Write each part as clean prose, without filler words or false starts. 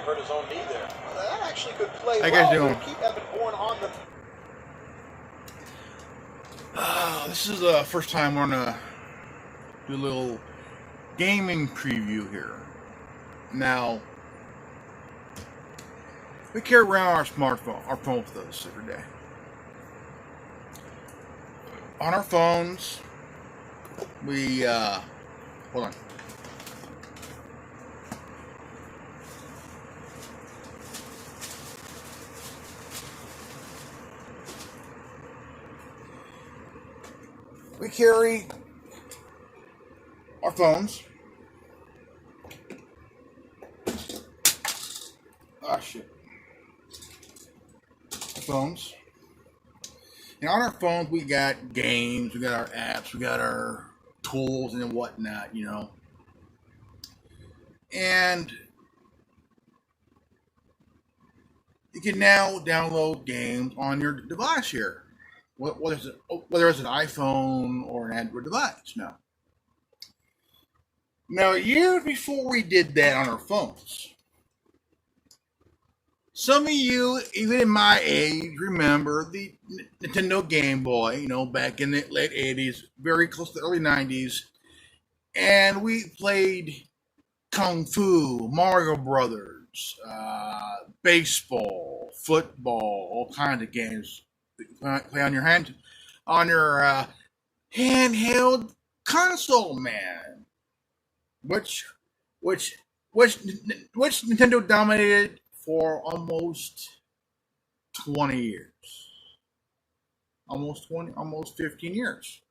have hurt his own knee there. Well, that actually could play How you well. guys doing? Keep Evan Bourne on the... This is the first time we're gonna do a little gaming preview here. Now, we carry around our smartphone, our phone with us every day. On our phones, we hold on. We carry our phones. Ah, shit. Our phones. And on our phones, we got games, we got our apps, we got our tools and whatnot, you know. And you can now download games on your device here. Whether it's an iPhone or an Android device. Now, years before we did that on our phones, some of you, even in my age, remember the Nintendo Game Boy, you know, back in the late 80s, very close to the early 90s. And we played Kung Fu, Mario Brothers, baseball, football, all kinds of games. Play on your handheld console, man. Which Nintendo dominated for almost 20 years. Almost 15 years.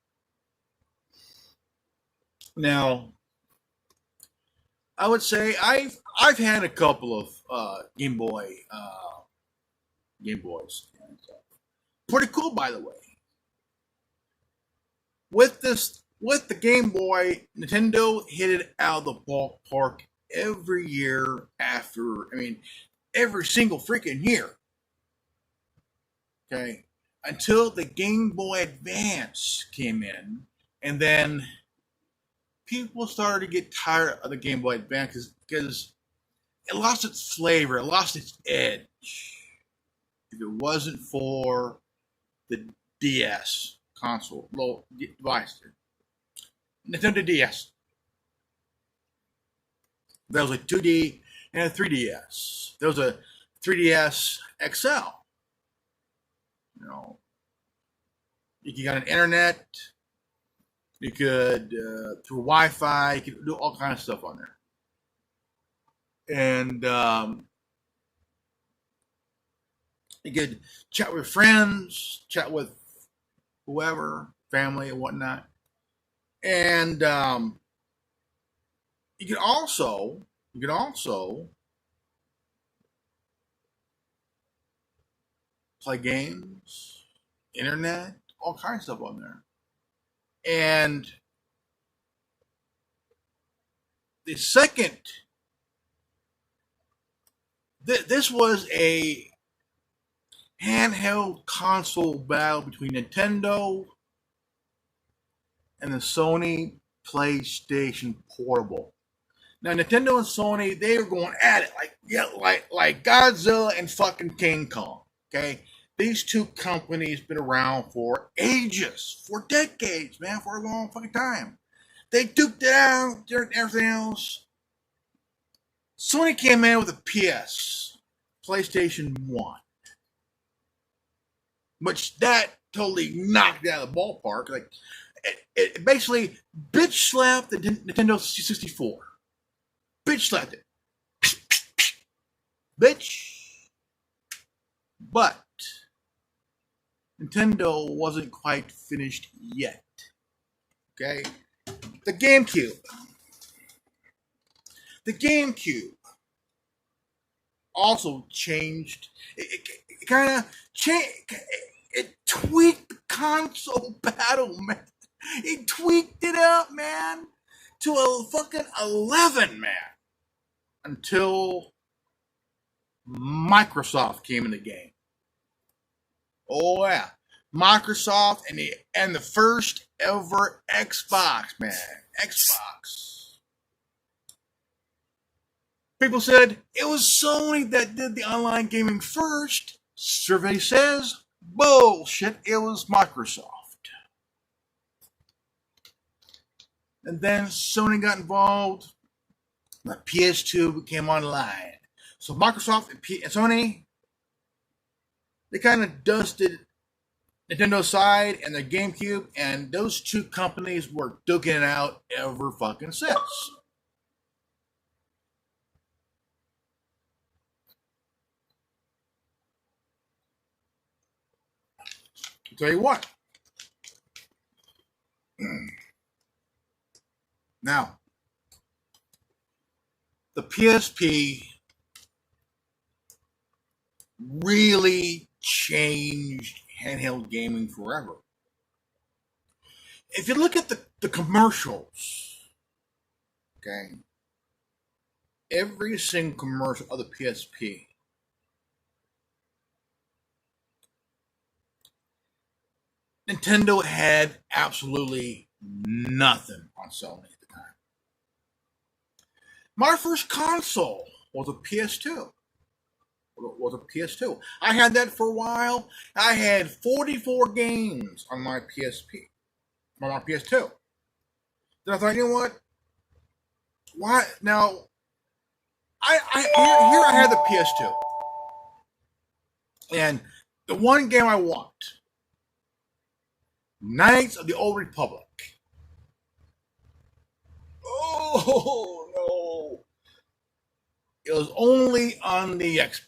Now, I would say I've had a couple of Game Boys. Pretty cool, by the way. With the Game Boy, Nintendo hit it out of the ballpark every year every single freaking year. Okay, until the Game Boy Advance came in, and then people started to get tired of the Game Boy Advance because it lost its flavor, it lost its edge. If it wasn't for the DS console, low device, Nintendo DS. There was a 2D and a 3DS. There was a 3DS XL. You know, you got an internet. You could through Wi-Fi. You could do all kinds of stuff on there. And you could chat with friends, chat with whoever, family and whatnot. And you could also play games, internet, all kinds of stuff on there. And the second, this was a handheld console battle between Nintendo and the Sony PlayStation Portable. Now, Nintendo and Sony, they were going at it like Godzilla and fucking King Kong. Okay, these two companies been around for ages, for decades, man, for a long fucking time. They duked it out during everything else. Sony came in with a PlayStation 1. Which that totally knocked it out of the ballpark. Like it basically bitch slapped the Nintendo 64. Bitch slapped it. Bitch. But Nintendo wasn't quite finished yet. Okay? The GameCube. The GameCube also changed. It kind of changed. It tweaked the console battle, man. It tweaked it up, man, to a fucking 11, man. Until Microsoft came in the game. Oh yeah, Microsoft and the first ever Xbox, man. Xbox. People said it was Sony that did the online gaming first. Survey says bullshit. It was Microsoft. And then Sony got involved. The PS2 came online. So Microsoft and Sony, they kind of dusted Nintendo side and the GameCube, and those two companies were duking it out ever fucking since. I'll tell you what. Now, the PSP really changed handheld gaming forever. If you look at the commercials, okay, every single commercial of the PSP, Nintendo had absolutely nothing on Sony at the time. My first console was a PS2. I had that for a while. I had 44 games on my PSP, on my PS2. Then I thought, you know what? Why now? Here I had the PS2, and the one game I want, Knights of the Old Republic. Oh no! It was only on the Xbox.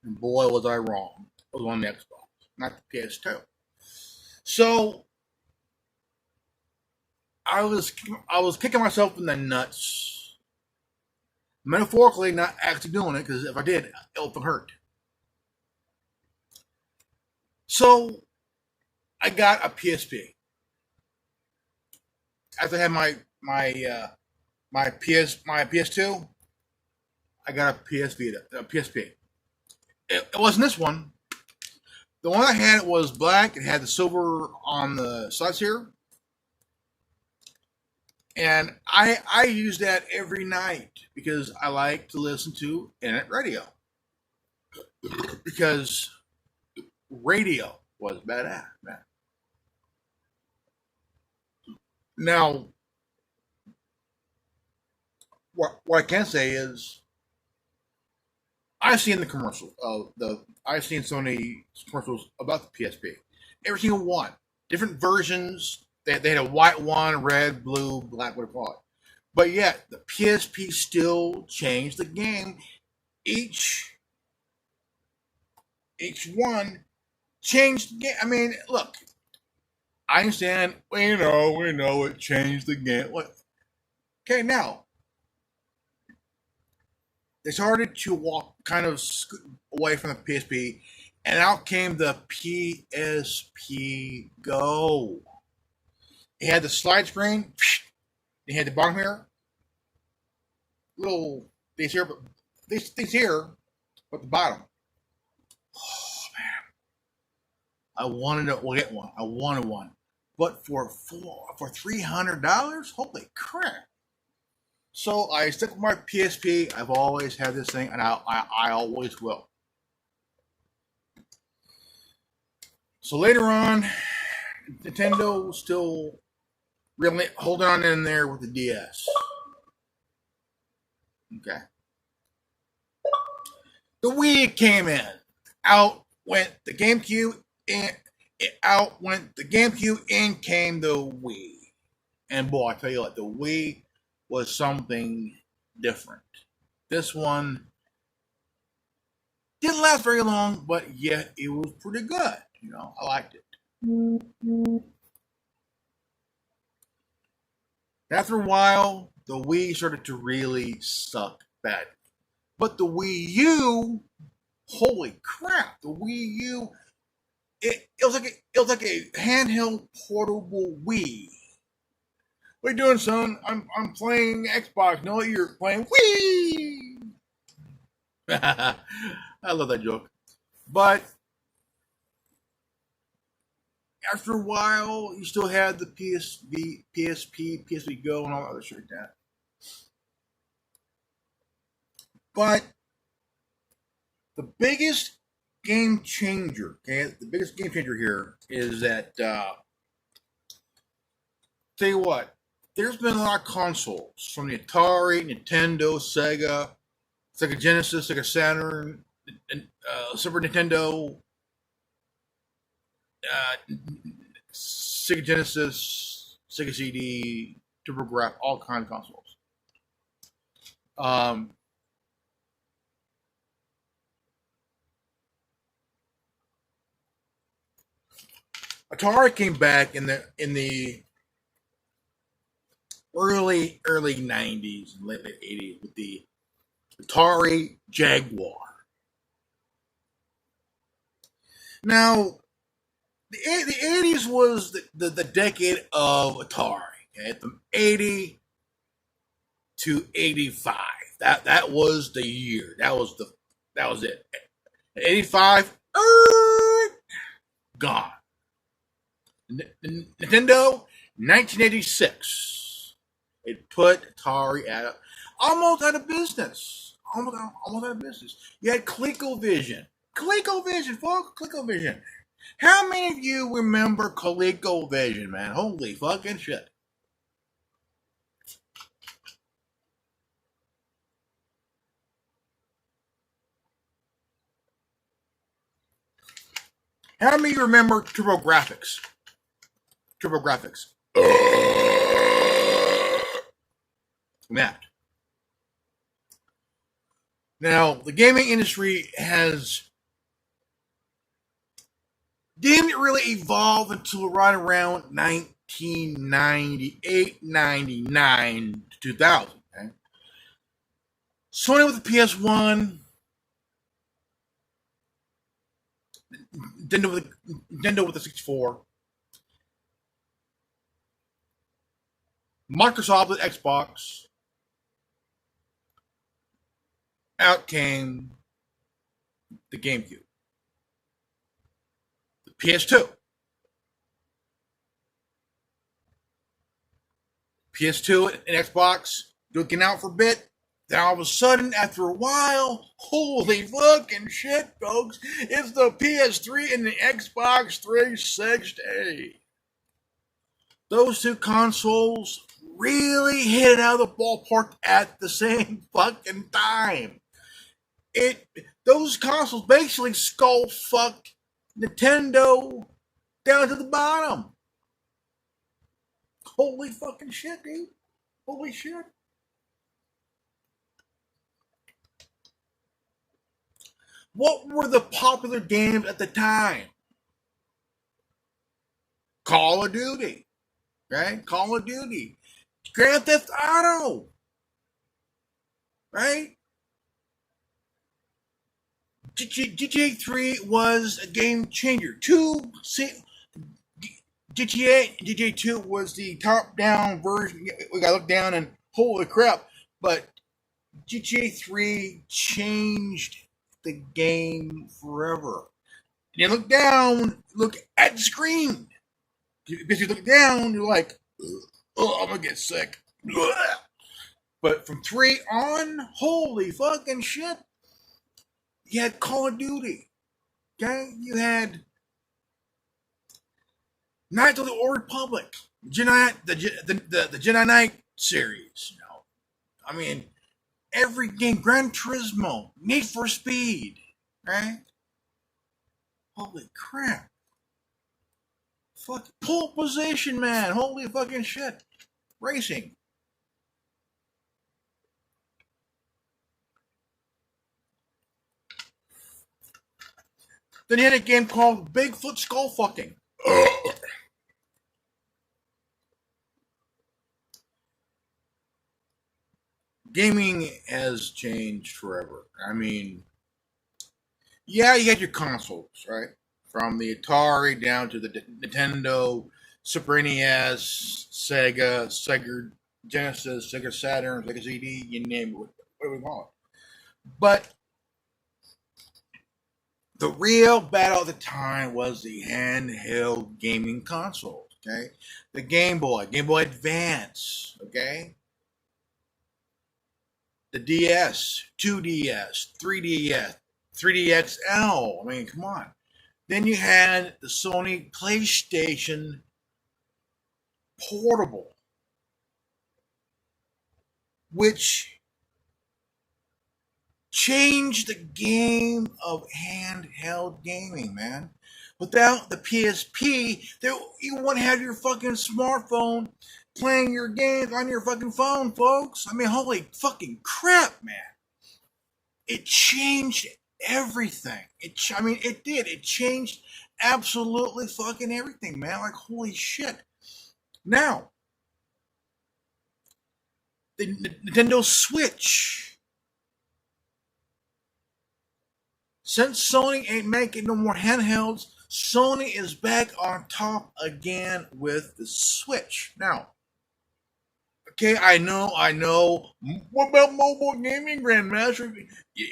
And boy, was I wrong. It was on the Xbox, not the PS2. So I was kicking myself in the nuts. Metaphorically, not actually doing it, because if I did, it would hurt. So I got a PSP. After I had my PS2, I got a PSP. It wasn't this one. The one I had was black. It had the silver on the sides here. And I use that every night because I like to listen to internet radio. Because radio was badass, man. Now, what I can say is I've seen the commercials of I've seen Sony commercials about the PSP. Every single one, different versions. They had a white one, red, blue, black, whatever you call it. But yet the PSP still changed the game. Each one changed the game. I mean, look, I understand. We know it changed the game. What? Okay, now they started to walk kind of away from the PSP, and out came the PSP Go. It had the slide screen. It had the bottom here, little things here, but things here, but the bottom. Oh man, I wanted to get one. I wanted one, but for $300, holy crap! So I stuck with my PSP. I've always had this thing, and I always will. So later on, Nintendo still really holding on in there with the DS. Okay. The Wii came in. Out went the GameCube, and out went the GameCube, and came the Wii. And boy, I tell you what, the Wii was something different. This one didn't last very long, but yet it was pretty good. I liked it. After a while, the Wii started to really suck bad. But the Wii U, holy crap! The Wii U, it was like a handheld portable Wii. What are you doing, son? I'm playing Xbox. No, you're playing Wii. I love that joke. But after a while, you still had the PSP Go, and all that other shit like that. But the biggest game changer, okay, the biggest game changer here is that, tell you what, there's been a lot of consoles from the Atari, Nintendo, Sega Genesis, Sega Saturn, and Super Nintendo, Sega Genesis, Sega CD, TurboGrafx, all kinds of consoles. Atari came back in the early 90s and late 80s with the Atari Jaguar. Now, the 80s was the decade of Atari. Okay? From 80 to 85. That was the year. That was it. 85, gone. Nintendo, 1986. It put Atari almost out of business. Almost out of business. You had ColecoVision. ColecoVision, folks. ColecoVision. How many of you remember ColecoVision, man? Holy fucking shit. How many of you remember TurboGrafx? TurboGrafx. That. Now, the gaming industry didn't really evolve until right around 1998, 99, 2000. Okay? Sony with the PS1, Nintendo with the 64, Microsoft with Xbox. Out came the GameCube, the PS2, and Xbox looking out for a bit. Then all of a sudden, after a while, holy fucking shit, folks, it's the PS3 and the Xbox 360. Those two consoles really hit it out of the ballpark at the same fucking time. Those consoles basically skull fucked Nintendo down to the bottom. Holy fucking shit, dude. Holy shit. What were the popular games at the time? Call of Duty. Right? Call of Duty. Grand Theft Auto. Right? GTA 3 was a game changer. GTA 2 was the top-down version. We gotta look down and holy crap. But GTA 3 changed the game forever. And you look down, look at the screen. Because you look down, you're like, oh, I'm gonna get sick. But from 3 on, holy fucking shit. You had Call of Duty. Okay? You had Knights of the Old Republic. The Jedi Knight series. You know? I mean, every game, Gran Turismo, Need for Speed. Right? Holy crap. Fuck, pole position, man. Holy fucking shit. Racing. Then you had a game called Bigfoot Skull Fucking. Gaming has changed forever. I mean, yeah, you had your consoles, right? From the Atari down to the Nintendo, Super NES, Sega Genesis, Sega Saturn, Sega CD, you name it, whatever we call it. But the real battle of the time was the handheld gaming consoles, okay? The Game Boy Advance, okay? the DS, 2DS, 3DS, 3DXL. I mean, come on. Then you had the Sony PlayStation Portable, which changed the game of handheld gaming, man. Without the PSP, you wouldn't have your fucking smartphone playing your games on your fucking phone, folks. I mean, holy fucking crap, man. It changed everything. It did. It changed absolutely fucking everything, man. Like, holy shit. Now, the Nintendo Switch. Since Sony ain't making no more handhelds, Sony is back on top again with the Switch. Now, okay, I know. What about mobile gaming, Grandmaster?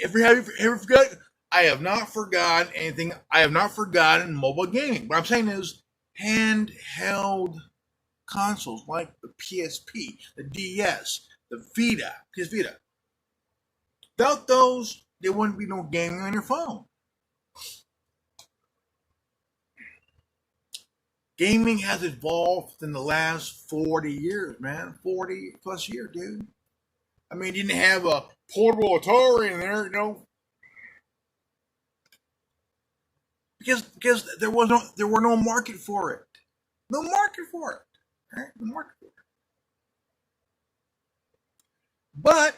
Ever forgot? I have not forgotten anything. I have not forgotten mobile gaming. What I'm saying is handheld consoles like the PSP, the DS, the Vita, PS Vita. Without those, there wouldn't be no gaming on your phone. Gaming has evolved in the last 40 years, man. 40 plus years, dude. I mean, you didn't have a portable Atari in there, because there were no market for it. No market for it. Right? No market for it. But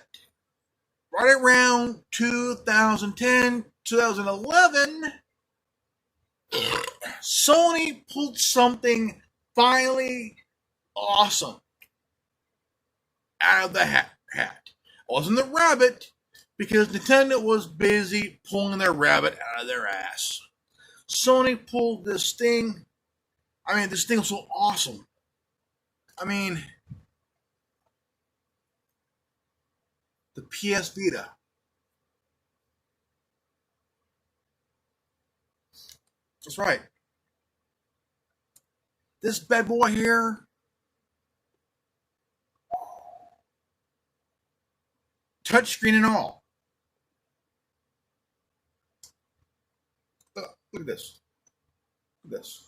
right around 2010, 2011, Sony pulled something finally awesome out of the hat. It wasn't the rabbit, because Nintendo was busy pulling their rabbit out of their ass. Sony pulled this thing. I mean, this thing was so awesome. I mean, the PS Vita. That's right. This bad boy here, touchscreen and all. Look at this. Look at this.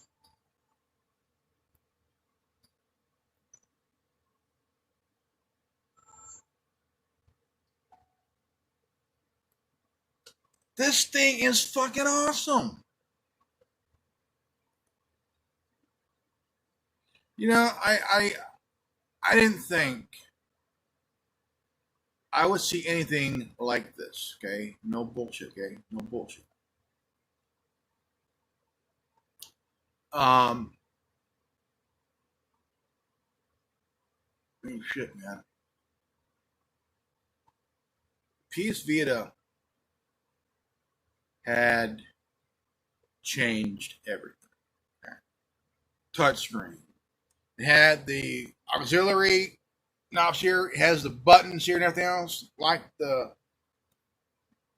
This thing is fucking awesome. You know, I didn't think I would see anything like this. Okay, no bullshit. Okay, no bullshit. Um, I mean, shit, man. PS Vita had changed everything. Okay? Touchscreen. It had the auxiliary knobs here. It has the buttons here and everything else, like the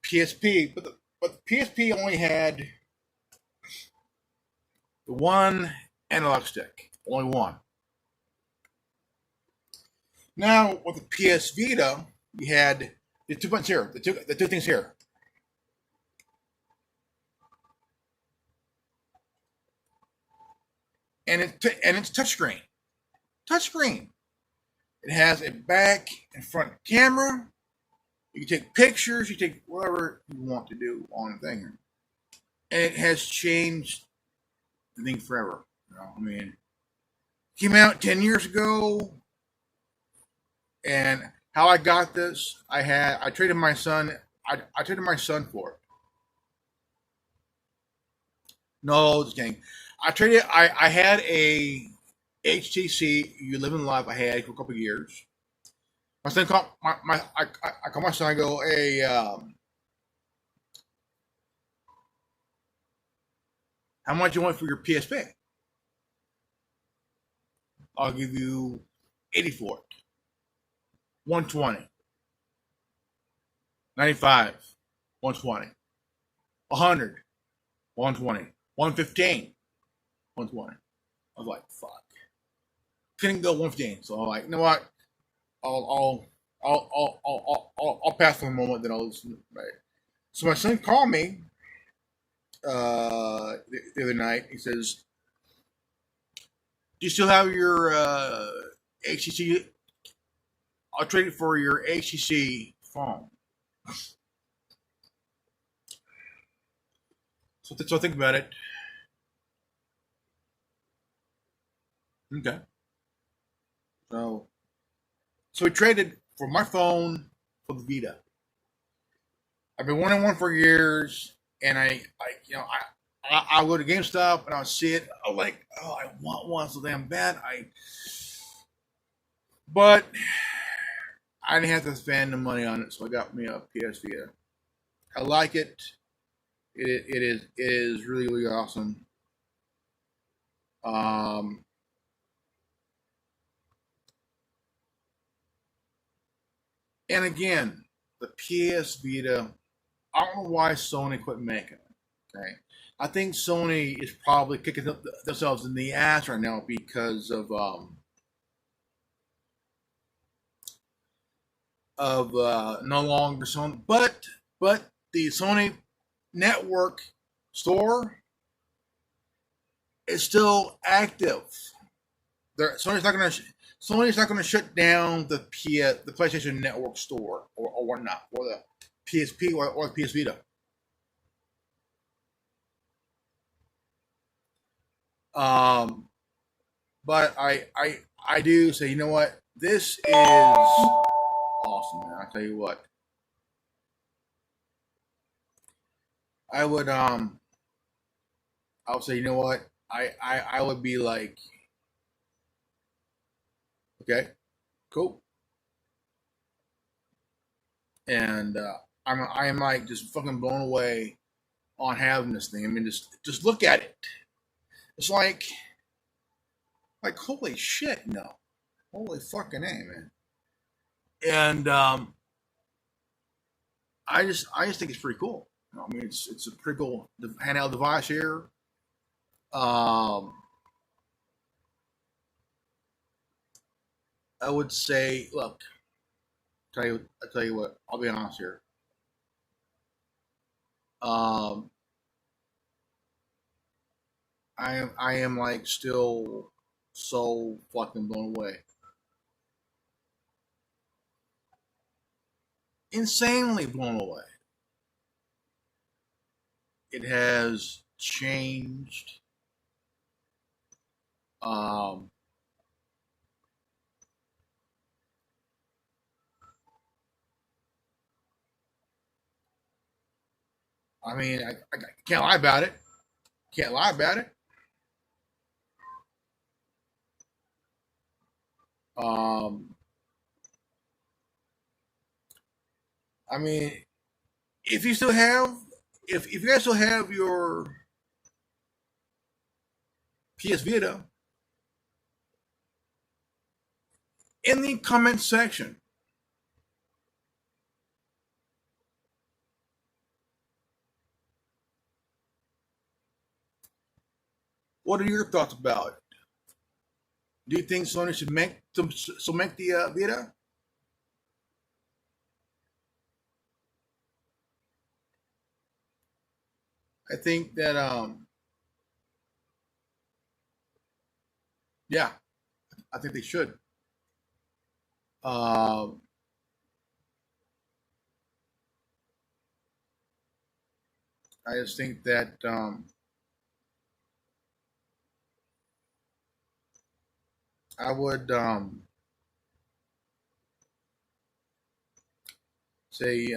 PSP. But the PSP only had the one analog stick, only one. Now with the PS Vita, you had the two buttons here, the two things here. And it's touchscreen. Touchscreen. It has a back and front camera. You can take pictures. You take whatever you want to do on the thing. And it has changed the thing forever. You know, I mean, it came out 10 years ago. And how I got this, I traded my son. I traded my son for it. No, just kidding. I had a HTC You Live in Life. I had it for a couple of years. My son called I call my son. I go, hey, how much you want for your PSP? I'll give you 80 for it. 120. 95. 120. 100. 120. 115. 120. I was like, fuck. Couldn't go 115. So I'm like, you know what? I'll I'll pass for a moment, then I'll listen. Right. So my son called me the other night. He says, "Do you still have your HTC? I'll trade it for your HTC phone." So think about it. Okay. So so we traded for my phone for the Vita. I've been wanting one for years, and I go to GameStop and I'll see it. I'm like, oh, I want one so damn bad. But I didn't have to spend the money on it, so I got me a PS Vita. I like it. It is really really awesome. Um, and again, the PS Vita. I don't know why Sony quit making it. Okay, I think Sony is probably kicking themselves in the ass right now because of no longer Sony, but the Sony network store is still active. Sony's not going to shut down the PlayStation Network store or whatnot, or the PSP or the PS Vita. Um, but I do say, you know what, this is awesome, man. I tell you what, I would I would say, you know what, I would be like, okay, cool, and I am like just fucking blown away on having this thing. I mean, just look at it. It's like holy shit, no, holy fucking a, man. And I just think it's pretty cool. I mean, it's a pretty cool handheld device here. Um, I would say, look, I tell you what. I'll be honest here. Um, I am like still so fucking blown away, insanely blown away. It has changed. Um, I mean, I can't lie about it. Can't lie about it. Um, I mean, if you still have, if you guys still have your PS Vita, in the comment section, what are your thoughts about it? Do you think Sony should make the Vita? I think that yeah, I think they should. Um, I just think that I would say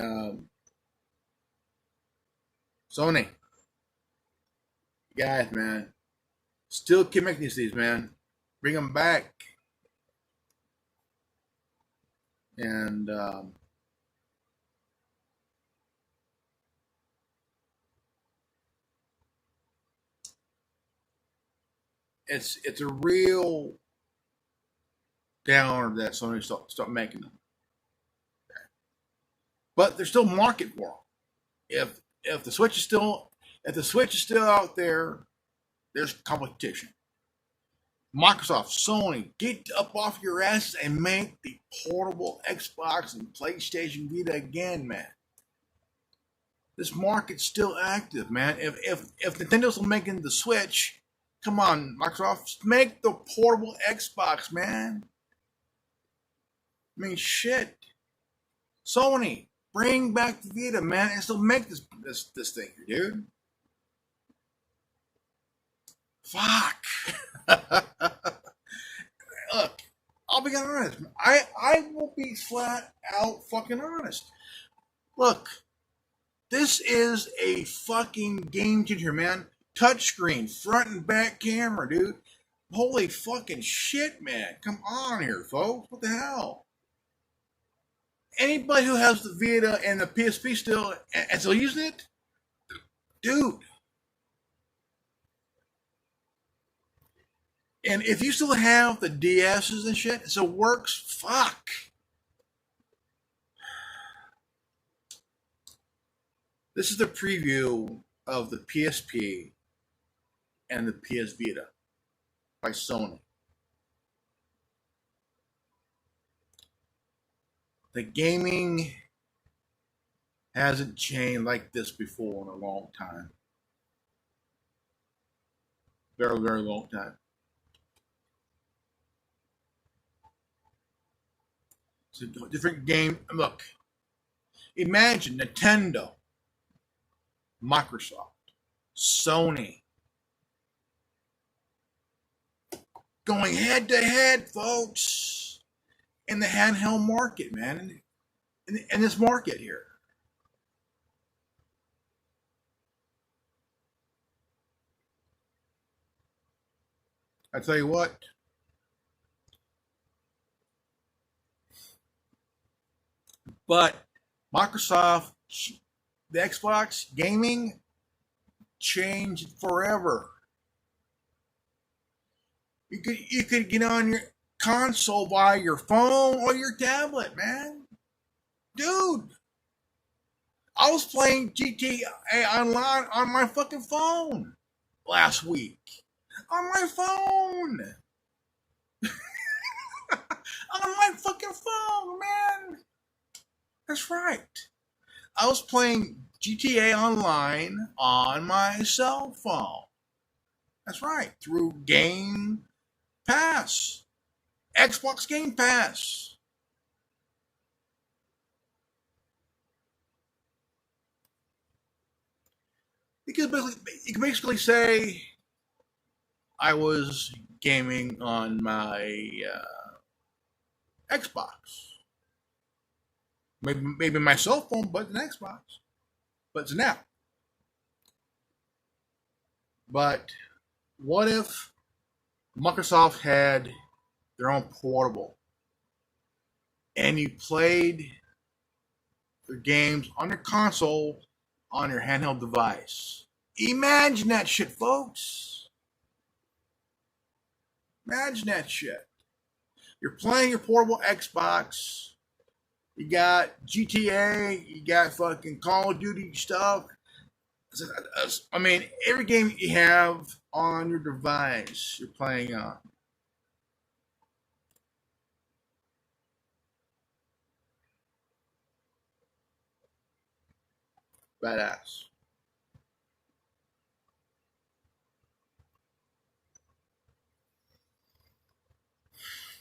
Sony guys, man, still keep making these, man. Bring them back, and it's a real downer that Sony start making them, but there's still market for them. If the Switch is still if the Switch is still out there, there's competition. Microsoft, Sony, get up off your ass and make the portable Xbox and PlayStation Vita again, man. This market's still active, man. If Nintendo's making the Switch, come on, Microsoft, make the portable Xbox, man. I mean, shit. Sony, bring back the Vita, man, and still make this thing, dude. Fuck. Look, I'll be honest. I will be flat out fucking honest. Look, this is a fucking game changer, man. Touchscreen, front and back camera, dude. Holy fucking shit, man. Come on here, folks. What the hell? Anybody who has the Vita and the PSP still and still using it, dude. And if you still have the DSs and shit, so it works, fuck. This is the preview of the PSP and the PS Vita by Sony. The gaming hasn't changed like this before in a long time. Very, very long time. It's a different game. Look, imagine Nintendo, Microsoft, Sony going head to head, folks, in the handheld market, man, in this market here. I tell you what, but Microsoft, the Xbox gaming changed forever. You could get on your console via your phone or your tablet, man. Dude, I was playing GTA online on my fucking phone last week. On my phone. On my fucking phone, man. That's right. I was playing GTA Online on my cell phone. That's right. Through Game Pass. Xbox Game Pass. You can basically say I was gaming on my Xbox. Maybe my cell phone, but an Xbox. But it's an app. But what if Microsoft had their own portable and you played the games on your console on your handheld device? Imagine that shit, folks. Imagine that shit. You're playing your portable Xbox. You got GTA. You got fucking Call of Duty stuff. I mean, every game you have on your device, you're playing on. Badass.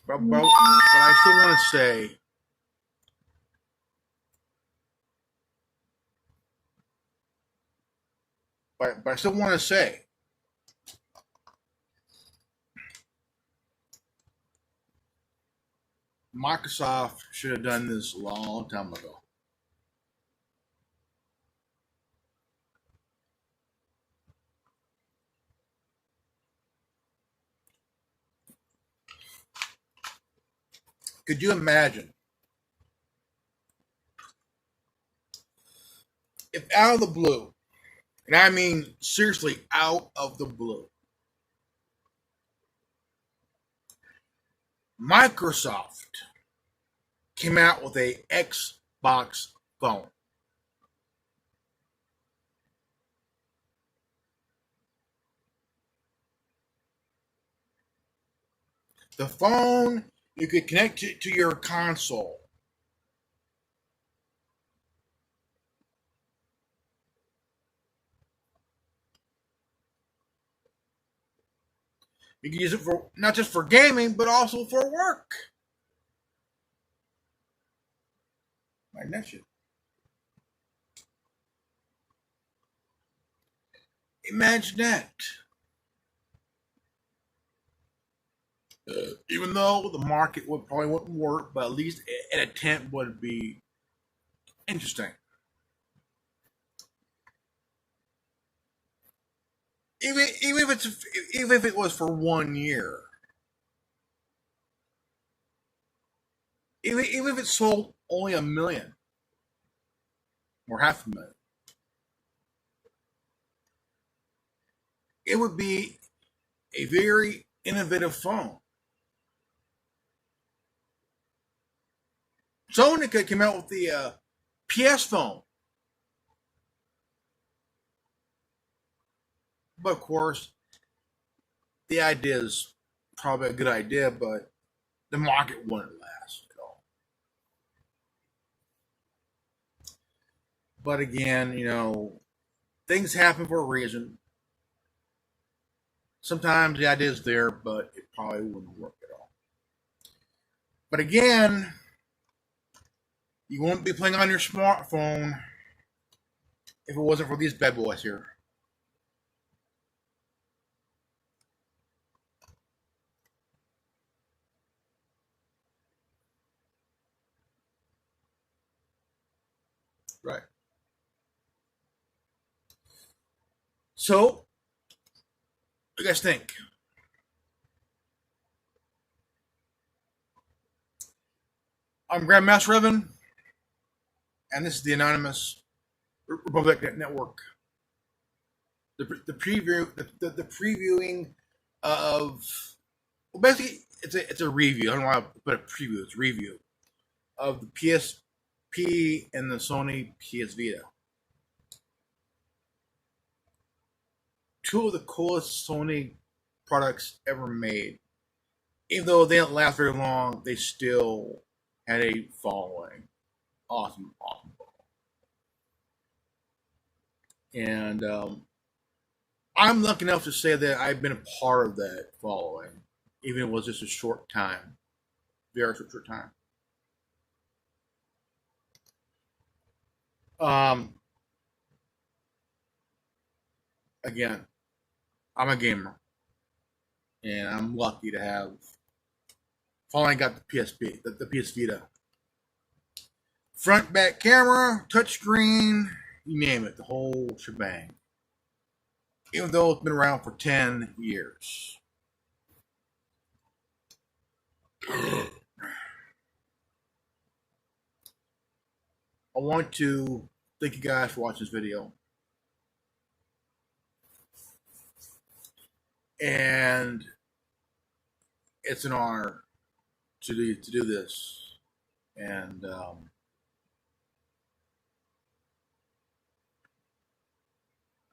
But I still want to say, but I still want to say, Microsoft should have done this a long time ago. Could you imagine if out of the blue, and I mean seriously out of the blue, Microsoft came out with a Xbox phone? The phone, you could connect it to your console. You can use it for not just for gaming, but also for work. Like that shit. Imagine that. Even though the market would probably wouldn't work, but at least an attempt would be interesting. Even if it was for 1 year, even if it sold only 1 million or 500,000, it would be a very innovative phone. Sony could come out with the PS phone, but of course, the idea is probably a good idea, but the market wouldn't last at all. But again, things happen for a reason. Sometimes the idea is there, but it probably wouldn't work at all. But again, you won't be playing on your smartphone if it wasn't for these bad boys here. Right. So, what do you guys think? I'm Grandmaster Evan, and this is the Anonymous Republic Network. The previewing of, well, basically it's a review. I don't know how to put a preview. It's a review of the PSP and the Sony PS Vita. Two of the coolest Sony products ever made. Even though they didn't last very long, they still had a following. Awesome following. And I'm lucky enough to say that I've been a part of that following, even if it was just a short time, very short time. Again, I'm a gamer, and I'm lucky to have finally got the PSP, the PS Vita. Front, back camera, touchscreen, you name it, the whole shebang. Even though it's been around for 10 years. I want to thank you guys for watching this video. And it's an honor to do this. And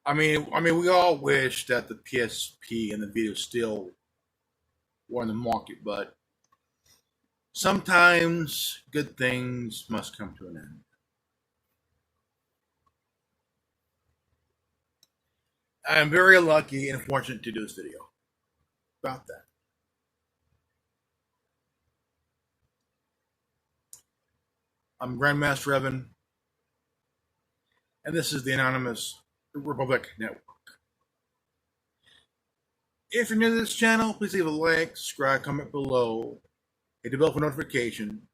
I mean, we all wish that the PSP and the Vita still were in the market, but sometimes good things must come to an end. I'm very lucky and fortunate to do this video about that. I'm Grandmaster Evan, and this is the Anonymous Republic Network. If you're new to this channel, please leave a like, subscribe, comment below, hit the bell for notification.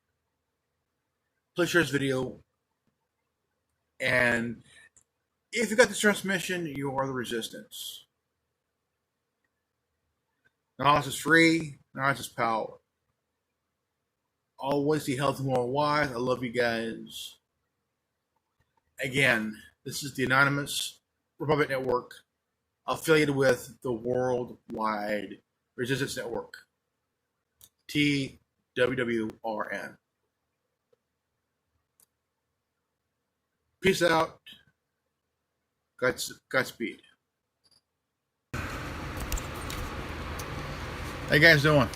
Please share this video, and if you got this transmission, you are the resistance. Knowledge is free, knowledge is power. Always be healthy, more wise. I love you guys. Again, this is the Anonymous Republic Network, affiliated with the Worldwide Resistance Network, TWWRN. Peace out. Godspeed. How you guys doing?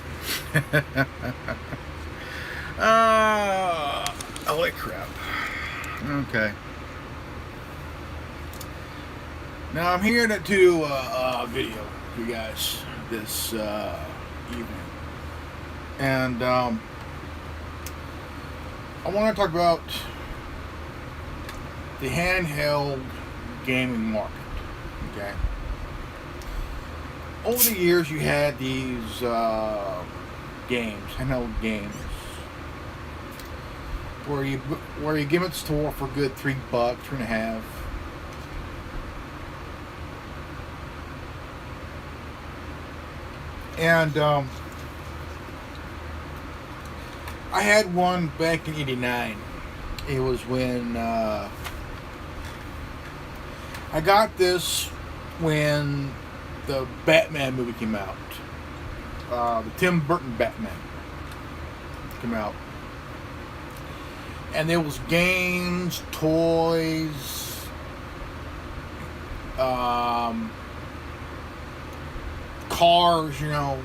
Holy crap. Okay. Now I'm here to do a video for you guys this evening. And I want to talk about the handheld gaming market. Okay. Over the years, you had these games, handheld games, where you give it to the store for a good $3, $3.50. And I had one back in '89. It was when I got this when the Batman movie came out. The Tim Burton Batman came out. And there was games, toys, cars, you know,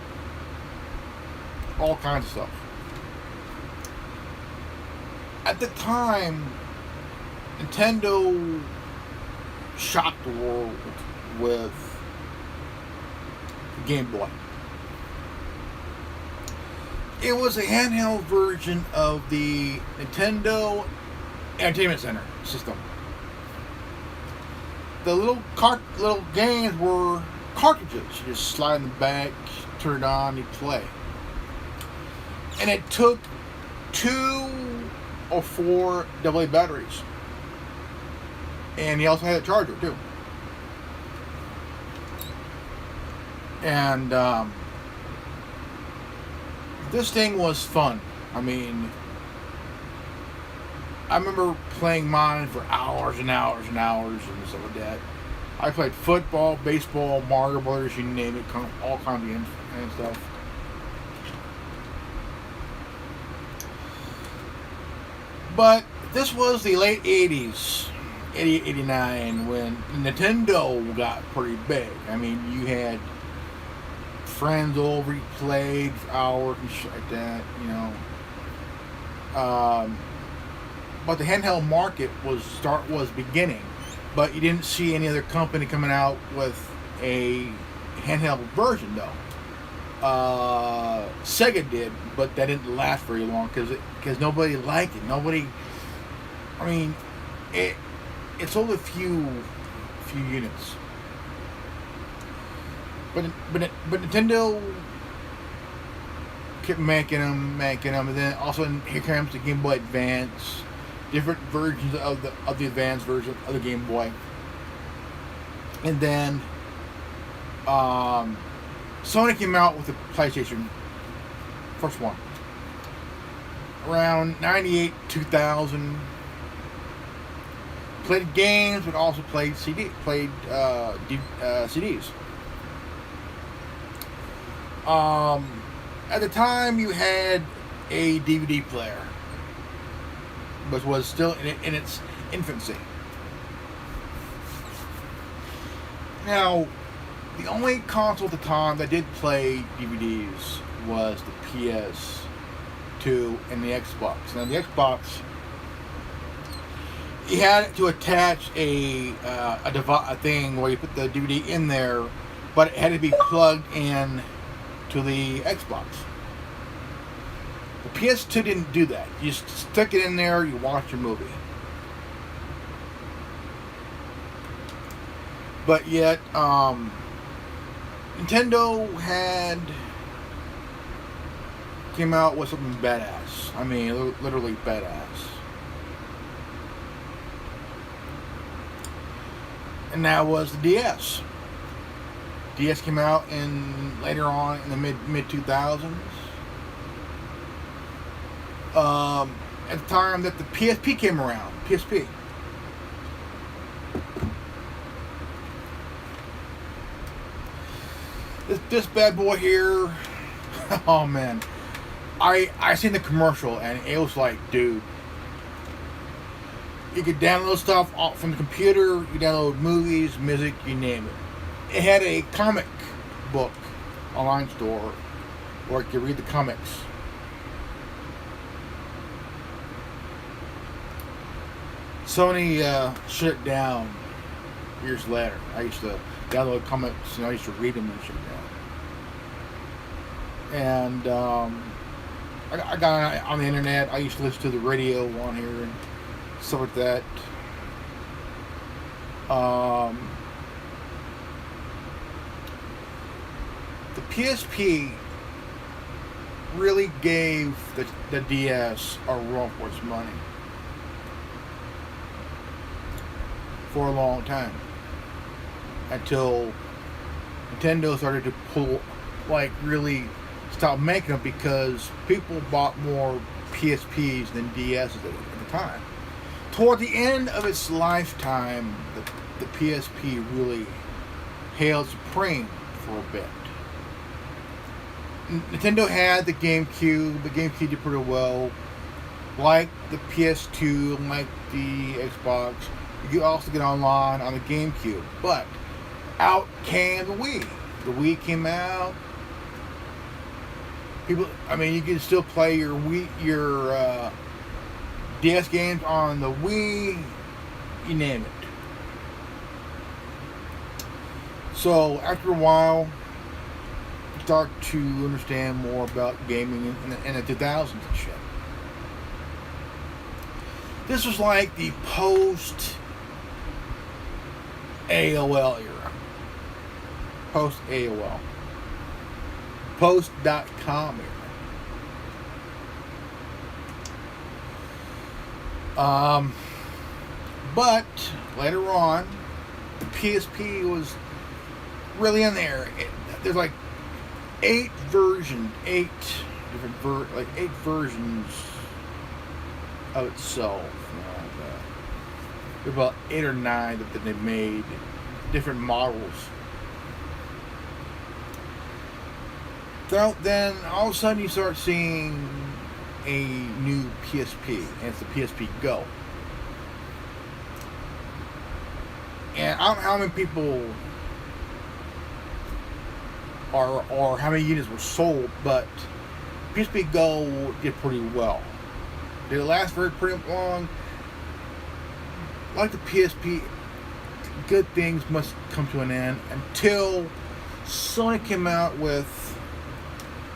all kinds of stuff. At the time, Nintendo shocked the world with the Game Boy. It was a handheld version of the Nintendo Entertainment Center system. The little games were cartridges. You just slide in the back, turn it on, you play. And it took 2 or 4 AA batteries. And he also had a charger too. And this thing was fun. I mean, I remember playing mine for hours and hours and hours and stuff like that. I played football, baseball, Mario Brothers, you name it, all kinds of games and stuff. But this was the late 80s, 88, 89, when Nintendo got pretty big. I mean, you had friends over, you played for hours and shit like that, you know. But the handheld market was beginning, but you didn't see any other company coming out with a handheld version though. Sega did, but that didn't last very long because nobody liked it. Nobody. I mean, it sold a few units. But Nintendo kept making them, and then also here comes the Game Boy Advance, different versions of the advanced version of the Game Boy, and then Sony came out with the PlayStation, first one, around 98, 2000. Played games, but also played CDs. At the time, you had a DVD player, but was still in its infancy. Now, the only console at the time that did play DVDs was the PS2 and the Xbox. Now, the Xbox, you had to attach a thing where you put the DVD in there, but it had to be plugged in to the Xbox. The PS2 didn't do that. You just stick it in there, you watch your movie. But yet, Nintendo came out with something badass. I mean, literally badass. And that was the DS. DS came out later on in the mid 2000s. At the time that the PSP came around, PSP. This bad boy here, oh man, I seen the commercial and it was like, dude, you could download stuff from the computer, you download movies, music, you name it. It had a comic book online store or I could read the comics. Sony shut it down years later. I used to download comics, and I used to read them and shut it down. And I got on the internet. I used to listen to the radio on here and stuff like that. The PSP really gave the DS a run for its money for a long time, until Nintendo started to pull, like, really stop making them, because people bought more PSPs than DSs at the time. Toward the end of its lifetime, the PSP really hailed supreme for a bit. Nintendo had the GameCube. The GameCube did pretty well. Like the PS2, like the Xbox. You could also get online on the GameCube. But out came the Wii. The Wii came out. People, I mean, you can still play your DS games on the Wii. You name it. So after a while, start to understand more about gaming in the 2000s and shit. This was like the post AOL era. Post AOL. Post.com era. But later on, the PSP was really in there. There's like 8 versions of itself. There's about 8 or 9 that they made, different models. So then all of a sudden you start seeing a new PSP, and it's the PSP Go. And I don't know how many people or how many units were sold, but PSP Go did pretty well. Did it last pretty long? Like the PSP, good things must come to an end until Sony came out with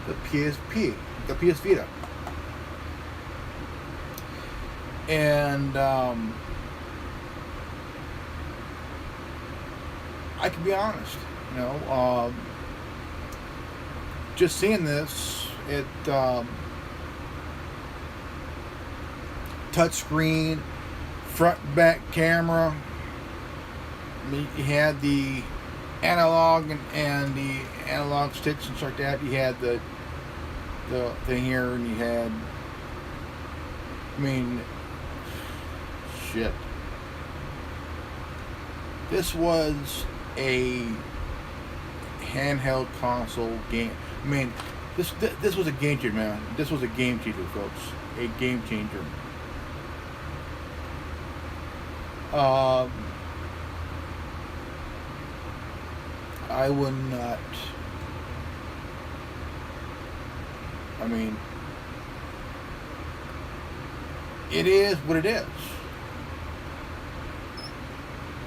the PSP, the PS Vita. And I can be honest, you know, just seeing this, it touch screen, front and back camera. I mean, you had the analog and the analog sticks and stuff like that. You had the thing here, and you had, I mean, shit. This was a handheld console game. I mean, this was a game changer, man. This was a game changer, folks. A game changer. I would not. I mean, it is what it is.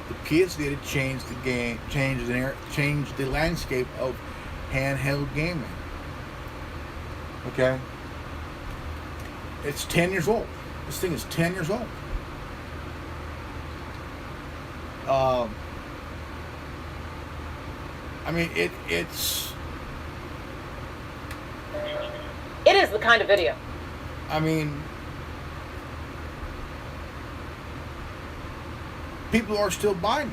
The PS Vita changed the game, changed the landscape of handheld gaming. Okay, it's 10 years old. This thing is 10 years old. I mean, it's. It is the kind of video. I mean, people are still buying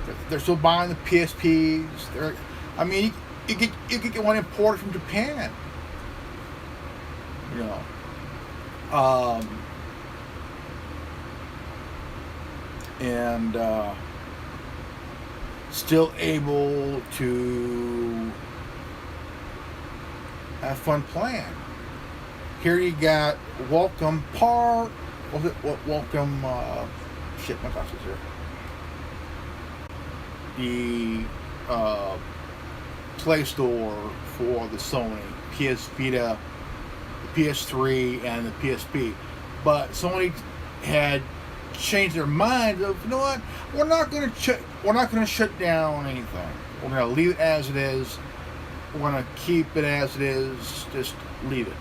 these. They're still buying the PSPs. I mean, you could get one imported from Japan. You know. And still able to have fun playing. Here you got Welcome Park. Welcome. Shit, my glasses here. The Play Store for the Sony PS Vita, the PS3, and the PSP. But Sony had changed their mind of, you know what, we're not going to shut down anything. We're going to leave it as it is. We're going to keep it as it is. Just leave it.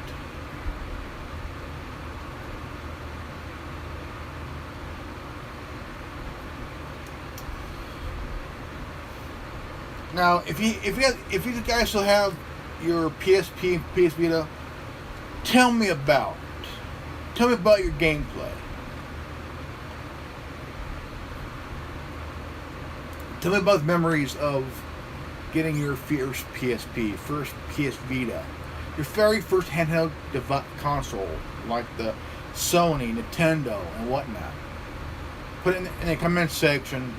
Now, if you guys still have your PSP and PS Vita, tell me about your gameplay. Tell me about the memories of getting your first PSP, first PS Vita, your very first handheld console like the Sony, Nintendo, and whatnot. Put it in the comment section.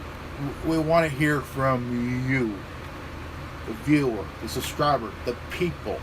We want to hear from you, the viewer, the subscriber, the people.